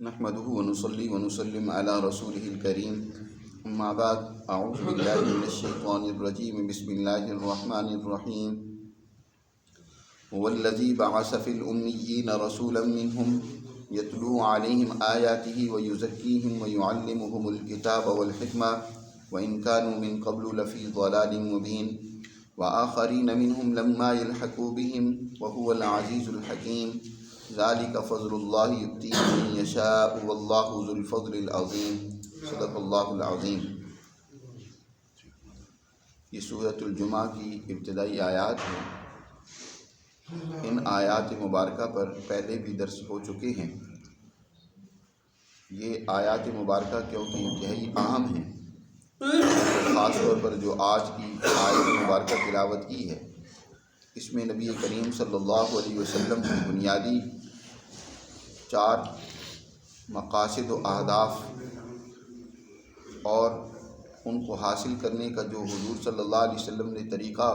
نحمده ونصلي ونسلم على رسوله الكريم اما بعد اعوذ بالله من الشيطان الرجيم بسم الله الرحمن الرحيم هو الذي بعث في الأميين رسولا منهم يتلو عليهم آياته ويزكيهم ويعلمهم الكتاب والحكمة وإن كانوا من قبل لفي ضلال مبين وآخرين منهم لما يلحقوا بهم وهو العزيز الحكيم ذلك فضل الله يؤتيه من يشاء والله ذو الفضل العظيم صدق اللہ العظیم۔ یہ سورۃ الجمعہ کی ابتدائی آیات ہیں۔ ان آیات مبارکہ پر پہلے بھی درس ہو چکے ہیں۔ یہ آیات مبارکہ کیونکہ انتہائی اہم ہیں، خاص طور پر جو آج کی آیت مبارکہ تلاوت کی ہے، اس میں نبی کریم صلی اللہ علیہ وسلم کی بنیادی 4 مقاصد و اہداف اور ان کو حاصل کرنے کا جو حضور صلی اللہ علیہ وسلم نے طریقہ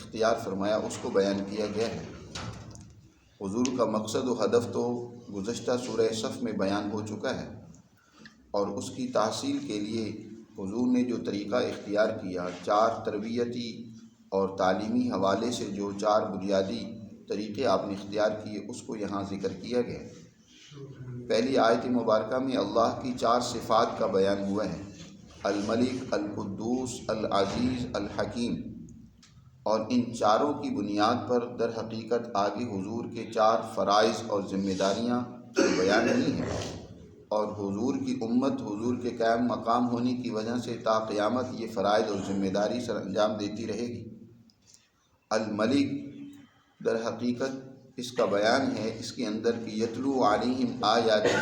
اختیار فرمایا اس کو بیان کیا گیا ہے۔ حضور کا مقصد و ہدف تو گزشتہ سورہ صف میں بیان ہو چکا ہے، اور اس کی تحصیل کے لیے حضور نے جو طریقہ اختیار کیا، 4 تربیتی اور تعلیمی حوالے سے جو 4 بنیادی طریقے آپ نے اختیار کیے، اس کو یہاں ذکر کیا گیا ہے۔ پہلی آیت مبارکہ میں اللہ کی 4 صفات کا بیان ہوا ہے: الملک، القدوس، العزیز، الحکیم، اور ان چاروں کی بنیاد پر در حقیقت آگے حضور کے 4 فرائض اور ذمہ داریاں بیان ہوئی ہیں، اور حضور کی امت حضور کے قائم مقام ہونے کی وجہ سے تا قیامت یہ فرائض اور ذمہ داری سر انجام دیتی رہے گی۔ الملک در حقیقت اس کا بیان ہے اس کے اندر کہ یتلو علیہم آیاتہ،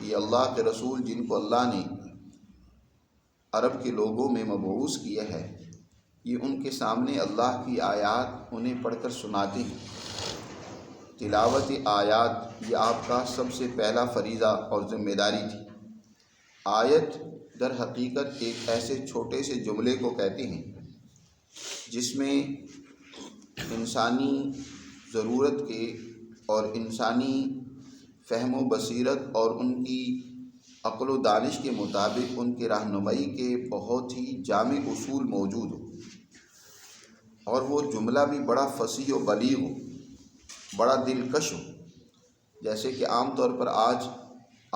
یہ اللہ کے رسول جن کو اللہ نے عرب کے لوگوں میں مبعوث کیا ہے، یہ ان کے سامنے اللہ کی آیات انہیں پڑھ کر سناتے ہیں۔ تلاوت آیات یہ آپ کا سب سے پہلا فریضہ اور ذمہ داری تھی۔ آیت در حقیقت ایک ایسے چھوٹے سے جملے کو کہتے ہیں جس میں انسانی ضرورت کے اور انسانی فہم و بصیرت اور ان کی عقل و دانش کے مطابق ان کی رہنمائی کے بہت ہی جامع اصول موجود ہو، اور وہ جملہ بھی بڑا فصیح و بلیغ ہو، بڑا دلکش ہو۔ جیسے کہ عام طور پر آج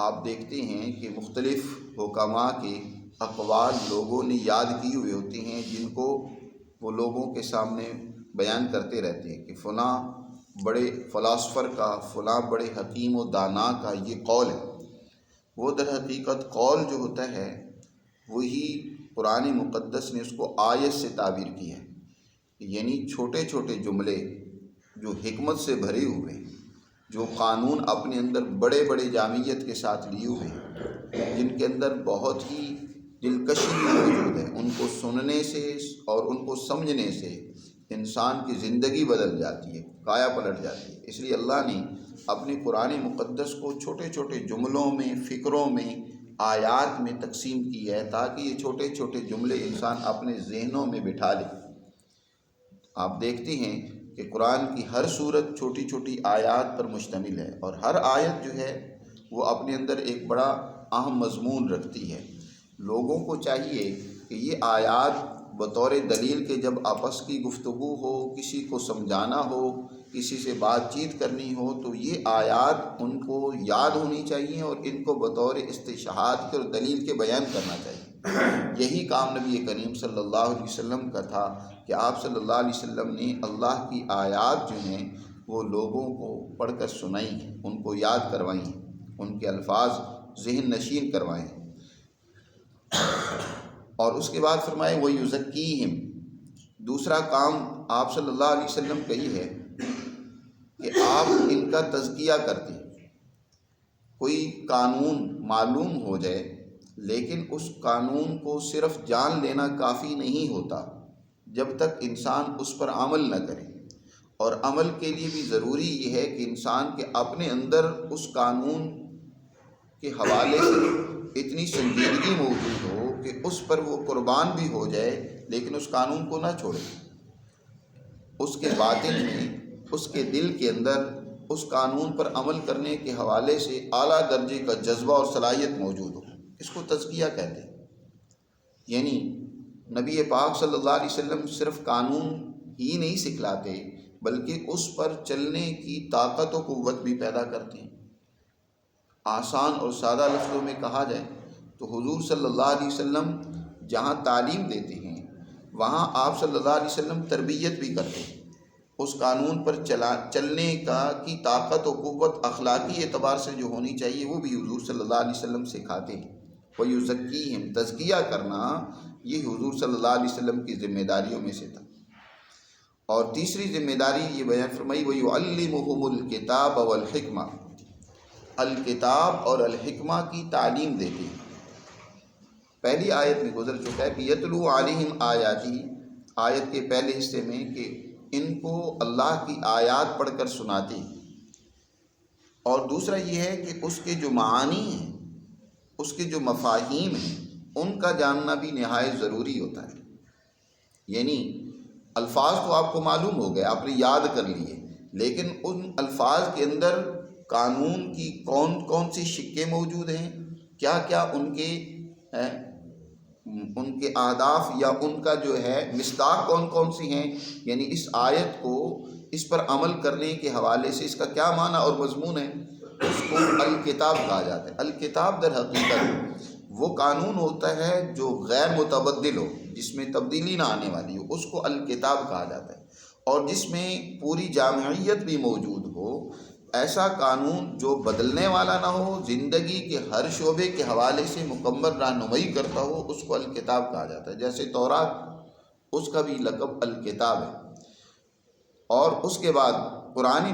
آپ دیکھتے ہیں کہ مختلف حکماء کے اقوال لوگوں نے یاد کیے ہوئے ہوتے ہیں، جن کو وہ لوگوں کے سامنے بیان کرتے رہتے ہیں کہ فلاں بڑے فلاسفر کا، فلاں بڑے حکیم و دانا کا یہ قول ہے۔ وہ در حقیقت قول جو ہوتا ہے وہی قرآن مقدس نے اس کو آیت سے تعبیر کیا ہے، یعنی چھوٹے چھوٹے جملے جو حکمت سے بھرے ہوئے ہیں، جو قانون اپنے اندر بڑے بڑے جامعیت کے ساتھ لیے ہوئے ہیں، جن کے اندر بہت ہی دلکشی موجود ہے۔ ان کو سننے سے اور ان کو سمجھنے سے انسان کی زندگی بدل جاتی ہے، کایا پلٹ جاتی ہے۔ اس لیے اللہ نے اپنے قرآن مقدس کو چھوٹے چھوٹے جملوں میں، فکروں میں، آیات میں تقسیم کی ہے تاکہ یہ چھوٹے چھوٹے جملے انسان اپنے ذہنوں میں بٹھا لے۔ آپ دیکھتے ہیں کہ قرآن کی ہر سورت چھوٹی چھوٹی آیات پر مشتمل ہے، اور ہر آیت جو ہے وہ اپنے اندر ایک بڑا اہم مضمون رکھتی ہے۔ لوگوں کو چاہیے کہ یہ آیات بطور دلیل کے جب آپس کی گفتگو ہو، کسی کو سمجھانا ہو، کسی سے بات چیت کرنی ہو، تو یہ آیات ان کو یاد ہونی چاہیے اور ان کو بطور استشہاد کے اور دلیل کے بیان کرنا چاہیے۔ یہی کام نبی کریم صلی اللہ علیہ وسلم کا تھا کہ آپ صلی اللہ علیہ وسلم نے اللہ کی آیات جو ہیں وہ لوگوں کو پڑھ کر سنائی ہیں، ان کو یاد کروائی ہیں، ان کے الفاظ ذہن نشین کروائے ہیں۔ اور اس کے بعد فرمائے وَيُزَكِّيهِمْ، دوسرا کام آپ صلی اللہ علیہ وسلم کا یہ ہے کہ آپ ان کا تزکیہ کرتے ہیں۔ کوئی قانون معلوم ہو جائے لیکن اس قانون کو صرف جان لینا کافی نہیں ہوتا جب تک انسان اس پر عمل نہ کرے، اور عمل کے لیے بھی ضروری یہ ہے کہ انسان کے اپنے اندر اس قانون کے حوالے سے اتنی سنجیدگی موجود ہو کہ اس پر وہ قربان بھی ہو جائے لیکن اس قانون کو نہ چھوڑے۔ اس کے باطن میں، اس کے دل کے اندر اس قانون پر عمل کرنے کے حوالے سے اعلیٰ درجے کا جذبہ اور صلاحیت موجود ہو۔ اس کو تزکیہ کہتے ہیں۔ یعنی نبی پاک صلی اللہ علیہ وسلم صرف قانون ہی نہیں سکھلاتے بلکہ اس پر چلنے کی طاقت و قوت بھی پیدا کرتے ہیں۔ آسان اور سادہ لفظوں میں کہا جائے تو حضور صلی اللہ علیہ وسلم جہاں تعلیم دیتے ہیں وہاں آپ صلی اللہ علیہ وسلم تربیت بھی کرتے ہیں۔ اس قانون پر چلنے کی طاقت و قوت اخلاقی اعتبار سے جو ہونی چاہیے وہ بھی حضور صلی اللہ علیہ وسلم سکھاتے ہیں۔ وَيُزَكِّيهِمْ، تزکیہ کرنا یہ حضور صلی اللہ علیہ وسلم کی ذمہ داریوں میں سے تھا۔ اور تیسری ذمہ داری یہ بیان فرمائی وَيُعَلِّمُهُمُ الْكِتَابَ وَالْحِكْمَةَ، الکتاب اور الحکمہ کی تعلیم دیتے ہیں۔ پہلی آیت میں گزر چکا ہے کہ یتلو علیہم آیاتی، آیت کے پہلے حصے میں کہ ان کو اللہ کی آیات پڑھ کر سناتے ہیں۔ اور دوسرا یہ ہے کہ اس کے جو معانی ہیں، اس کے جو مفاہیم ہیں، ان کا جاننا بھی نہایت ضروری ہوتا ہے۔ یعنی الفاظ تو آپ کو معلوم ہو گئے، آپ نے یاد کر لیے، لیکن ان الفاظ کے اندر قانون کی کون کون سی شقیں موجود ہیں، کیا کیا ان کے اہداف یا ان کا جو ہے مصداق کون کون سی ہیں، یعنی اس آیت کو اس پر عمل کرنے کے حوالے سے اس کا کیا معنی اور مضمون ہے، اس کو الکتاب کہا جاتا ہے۔ الکتاب در حقیقت وہ قانون ہوتا ہے جو غیر متبدل ہو، جس میں تبدیلی نہ آنے والی ہو، اس کو الکتاب کہا جاتا ہے۔ اور جس میں پوری جامعیت بھی موجود ہو، ایسا قانون جو بدلنے والا نہ ہو، زندگی کے ہر شعبے کے حوالے سے مکمل رہنمائی کرتا ہو، اس کو الکتاب کہا جاتا ہے۔ جیسے تورات، اس کا بھی لقب الکتاب ہے۔ اور اس کے بعد قرآن